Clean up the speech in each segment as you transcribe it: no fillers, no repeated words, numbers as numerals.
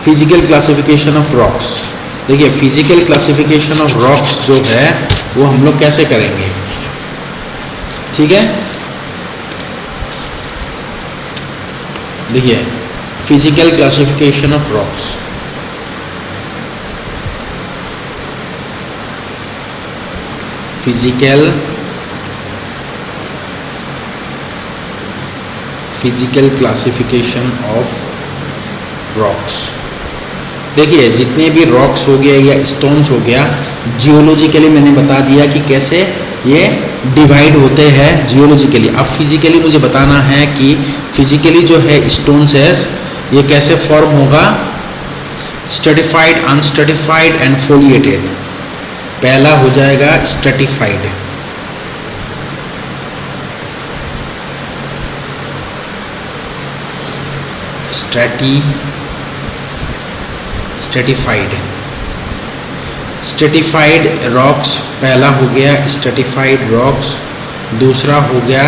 Physical classification of rocks. देखिए physical classification of rocks जो है वो हम लोग कैसे करेंगे, ठीक है। देखिए physical classification of rocks, physical classification of rocks. देखिए जितने भी रॉक्स हो गया या स्टोन्स हो गया, जियोलॉजिकली मैंने बता दिया कि कैसे ये डिवाइड होते हैं जियोलॉजिकली। अब फिजिकली मुझे बताना है कि फिजिकली जो है स्टोन्स है ये कैसे फॉर्म होगा, स्ट्रेटिफाइड, अनस्ट्रेटिफाइड एंड फोलिएटेड। पहला हो जाएगा स्ट्रेटिफाइड, स्ट्रेटिफाइड रॉक्स पहला हो गया स्ट्रेटिफाइड रॉक्स, दूसरा हो गया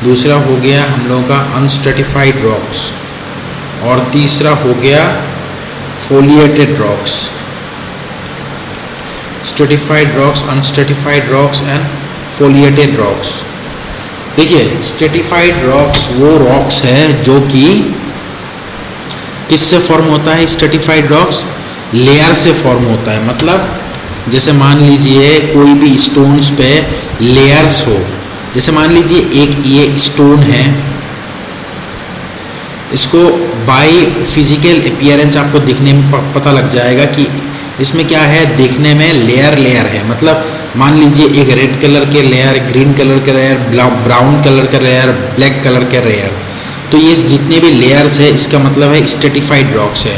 दूसरा हो गया हम लोगों का अनस्ट्रेटिफाइड रॉक्स, और तीसरा हो गया foliated rocks. Stratified rocks, unstratified rocks and foliated rocks. देखिए स्ट्रेटिफाइड रॉक्स वो रॉक्स है जो कि किससे फॉर्म होता है, स्ट्रेटिफाइड रॉक्स लेयर से फॉर्म होता है। मतलब जैसे मान लीजिए कोई भी स्टोन्स पे लेयर्स हो, जैसे मान लीजिए एक ये स्टोन है, इसको बाय फिजिकल अपीयरेंस आपको दिखने में पता लग जाएगा कि इसमें क्या है, देखने में लेयर है। मतलब मान लीजिए एक रेड कलर के लेयर, ग्रीन कलर के लेयर, ब्राउन कलर का लेयर, ब्लैक कलर के लेयर, तो ये जितने भी लेयर्स है इसका मतलब है स्ट्रेटिफाइड रॉक्स है।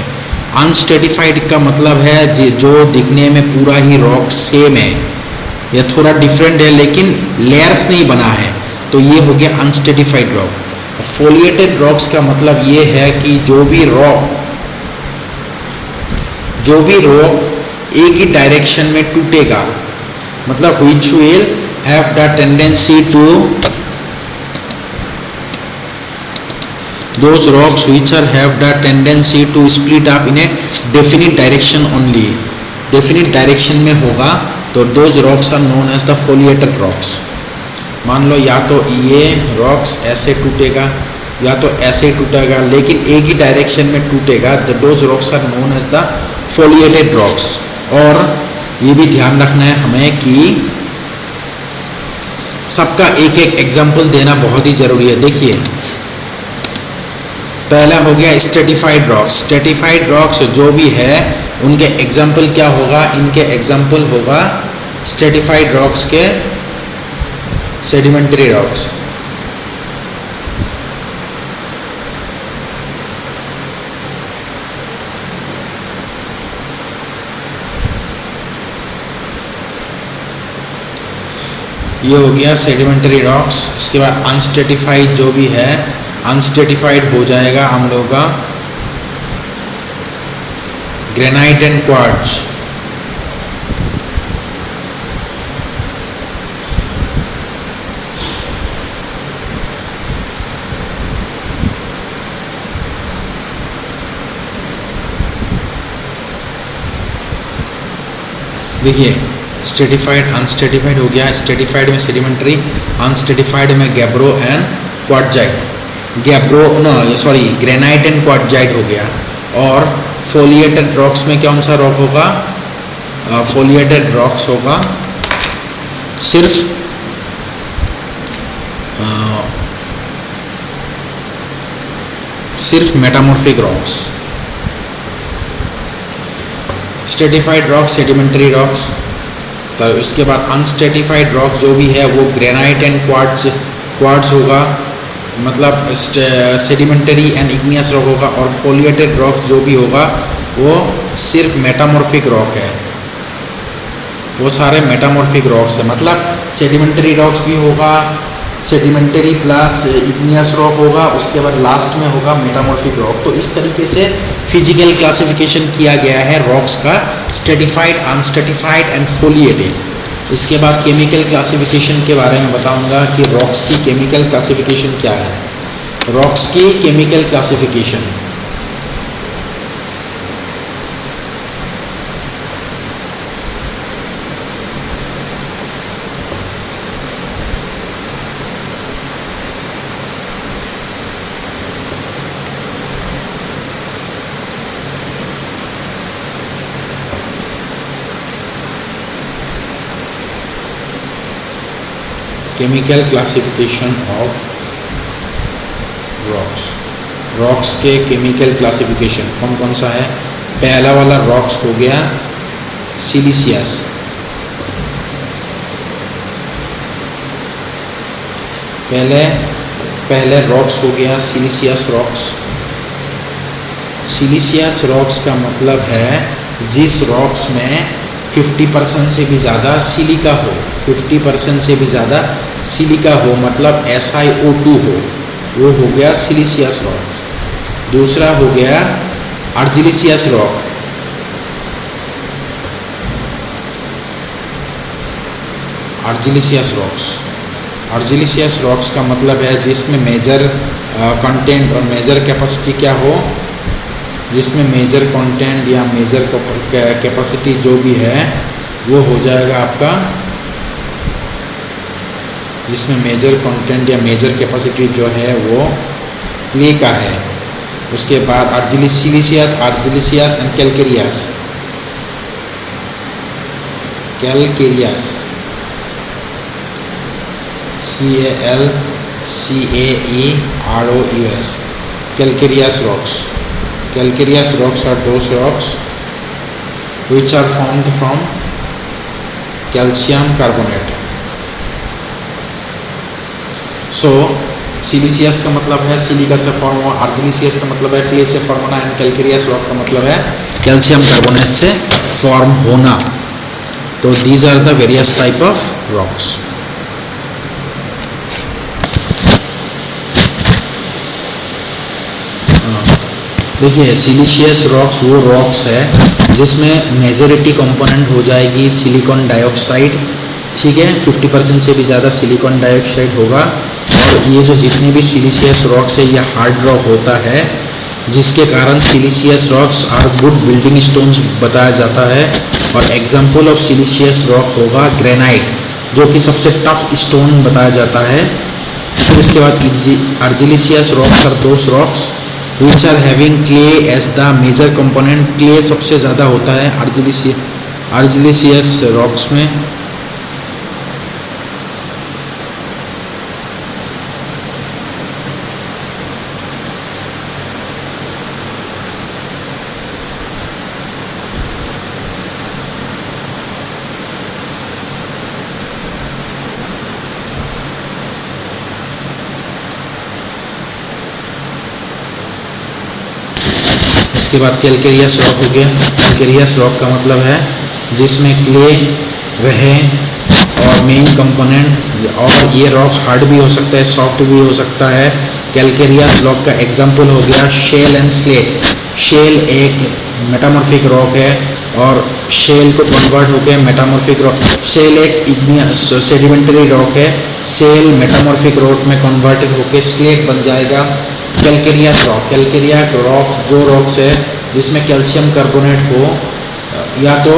अनस्ट्रेटिफाइड का मतलब है जो दिखने में पूरा ही रॉक सेम है या थोड़ा डिफरेंट है लेकिन लेयर्स नहीं बना है, तो ये हो गया अनस्ट्रेटिफाइड रॉक। फोलिएटेड रॉक्स का मतलब ये है कि जो भी रॉक एक ही डायरेक्शन में टूटेगा, मतलब which will have the tendency to, those rocks which are have the tendency to split up in a definite direction only, definite direction में होगा, तो those rocks are known as the foliated rocks। मान लो या तो ये rocks ऐसे टूटेगा या तो ऐसे टूटेगा लेकिन एक ही डायरेक्शन में टूटेगा, those rocks are known as the foliated rocks। और ये भी ध्यान रखना है हमें कि सबका एक एक एग्जाम्पल देना बहुत ही जरूरी है। देखिए पहला हो गया स्ट्रेटिफाइड रॉक्स। स्ट्रेटिफाइड रॉक्स जो भी है उनके एग्जाम्पल क्या होगा, इनके एग्जाम्पल होगा स्ट्रेटिफाइड रॉक्स के सेडिमेंट्री रॉक्स। ये हो गया सेडिमेंट्री रॉक्स। इसके बाद अनस्ट्रेटिफाइड जो भी है, अनस्ट्रेटिफाइड हो जाएगा हम लोगों का ग्रेनाइट एंड क्वार्ट्ज। देखिए स्ट्रेटिफाइड अनस्ट्रेटिफाइड हो गया, स्ट्रेटिफाइड में सेडिमेंट्री, अनस्ट्रेटिफाइड में gabbro and quartzite. Granite and quartzite हो गया। और फोलिएटेड रॉक्स में कौन सा रॉक होगा, फोलिएटेड रॉक्स होगा सिर्फ metamorphic rocks. Stratified rocks sedimentary rocks, तो इसके बाद अनस्ट्रेटिफाइड रॉक जो भी है वो ग्रेनाइट एंड क्वार्ट्ज होगा, मतलब सेडिमेंटरी एंड इग्नियस रॉक होगा। और फोलिएटेड रॉक जो भी होगा वो सिर्फ मेटामॉर्फिक रॉक है, वो सारे मेटामॉर्फिक रॉक्स है। मतलब सेडिमेंटरी रॉक्स भी होगा, सेडिमेंटरी प्लस इग्नियस रॉक होगा, उसके बाद लास्ट में होगा मेटामॉर्फिक रॉक। तो इस तरीके से फिजिकल क्लासिफिकेशन किया गया है रॉक्स का, स्ट्रेटिफाइड, अनस्ट्रेटिफाइड एंड फोलिएटेड। इसके बाद केमिकल क्लासिफिकेशन के बारे में बताऊंगा कि रॉक्स की केमिकल क्लासिफिकेशन क्या है। रॉक्स की chemical classification. Chemical classification of rocks. Rocks के केमिकल क्लासिफिकेशन कौन कौन सा है? पहला वाला रॉक्स हो गया सिलिशियस। पहले रॉक्स हो गया सिलिशियस रॉक्स। सिलिशियस रॉक्स का मतलब है जिस रॉक्स में 50% से भी ज़्यादा सिलिका हो, 50% से भी ज़्यादा सिलिका हो, मतलब SiO2 हो, वो हो गया सिलिशियस रॉक। दूसरा हो गया argillaceous rock. Argillaceous rocks. Argillaceous rocks का मतलब है जिसमें मेजर कंटेंट और मेजर कैपेसिटी क्या हो, जिसमें मेजर कंटेंट या मेजर कैपेसिटी जो भी है वो हो जाएगा आपका, जिसमें मेजर कंटेंट या मेजर कैपेसिटी जो है वो क्ले का है। उसके बाद argillaceous and calcareous. CalCaeROUS calcareous rocks. Calcareous rocks are those rocks which are formed from calcium carbonate. So siliceous का मतलब है सिलिका से फॉर्म हुआ, आर्जिलिशियस का मतलब है क्ले से फॉर्म होना, एंड कैलकेरियस रॉक का मतलब है कैल्शियम कार्बोनेट से फॉर्म होना। तो these are the various type of rocks. देखिए सिलिशियस रॉक्स वो रॉक्स है जिसमें मेजॉरिटी कंपोनेंट हो जाएगी सिलिकॉन डाइऑक्साइड, ठीक है, 50% से भी ज़्यादा सिलिकॉन डाइऑक्साइड होगा। और ये जो जितने भी सिलिशियस रॉक्स है ये हार्ड रॉक होता है, जिसके कारण siliceous rocks are good building stones बताया जाता है। और एग्जाम्पल ऑफ सिलिशियस रॉक होगा ग्रेनाइट, जो कि सबसे टफ स्टोन बताया जाता है। फिर उसके बाद argillaceous rocks are those rocks which are having clay as the major component। clay सबसे ज़्यादा होता है आर्जिलिशियस रॉक्स में। इसके बाद कैलकेरियस रॉक हो गया। कैलकेरियस रॉक का मतलब है जिसमें क्ले रहे और मेन कंपोनेंट, और ये रॉक हार्ड भी हो सकता है, सॉफ्ट भी हो सकता है। कैलकेरियस रॉक का एग्जांपल हो गया शेल एंड स्लेट। शेल एक मेटामॉर्फिक रॉक है और शेल को कन्वर्ट होकर मेटामॉर्फिक रॉक, शेल एक इग्नियस सेडिमेंटरी रॉक है, शेल मेटामॉर्फिक रॉक में कन्वर्टेड होकर स्लेट बन जाएगा। कैलकेरियस रॉक जो रॉक्स है जिसमें कैल्शियम कार्बोनेट हो या तो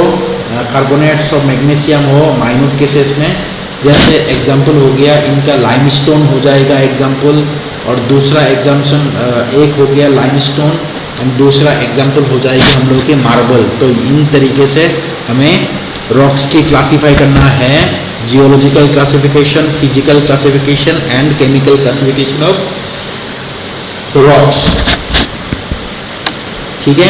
कार्बोनेट्स और मैग्नीशियम हो माइन्यूट केसेस में, जैसे एग्जांपल हो गया इनका लाइमस्टोन हो जाएगा एग्जांपल, और दूसरा एग्जाम्पल एक हो गया लाइमस्टोन एंड दूसरा एग्जांपल हो जाएगा हम लोग के मार्बल। तो इन तरीके से हमें रॉक्स की क्लासीफाई करना है, geological classification, physical classification and chemical classification of rocks, ठीक है।